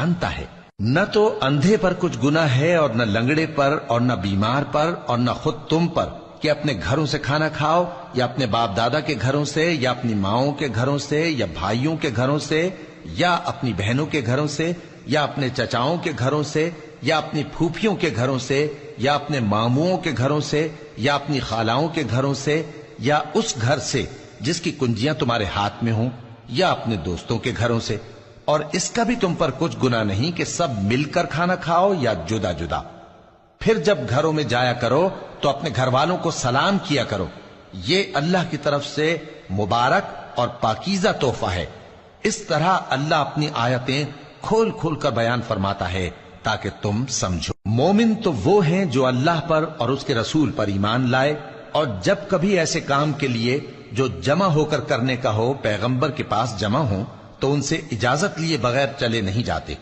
جانتا ہے نہ تو اندھے پر کچھ گناہ ہے اور نہ لنگڑے پر اور نہ بیمار پر اور نہ خود تم پر کہ اپنے گھروں سے کھانا کھاؤ یا اپنے باپ دادا کے گھروں سے یا اپنی ماؤں کے گھروں سے یا بھائیوں کے گھروں سے یا اپنی بہنوں کے گھروں سے یا اپنے چچاؤں کے گھروں سے یا اپنی پھوپھیوں کے گھروں سے یا اپنے ماموؤں کے گھروں سے یا اپنی خالاؤں کے گھروں سے یا اس گھر سے جس کی کنجیاں تمہارے ہاتھ میں ہوں یا اپنے دوستوں کے گھروں سے، اور اس کا بھی تم پر کچھ گناہ نہیں کہ سب مل کر کھانا کھاؤ یا جدا جدا۔ پھر جب گھروں میں جایا کرو تو اپنے گھر والوں کو سلام کیا کرو، یہ اللہ کی طرف سے مبارک اور پاکیزہ تحفہ ہے۔ اس طرح اللہ اپنی آیتیں کھول کھول کر بیان فرماتا ہے تاکہ تم سمجھو۔ مومن تو وہ ہیں جو اللہ پر اور اس کے رسول پر ایمان لائے، اور جب کبھی ایسے کام کے لیے جو جمع ہو کر کرنے کا ہو پیغمبر کے پاس جمع ہوں تو ان سے اجازت لیے بغیر چلے نہیں جاتے۔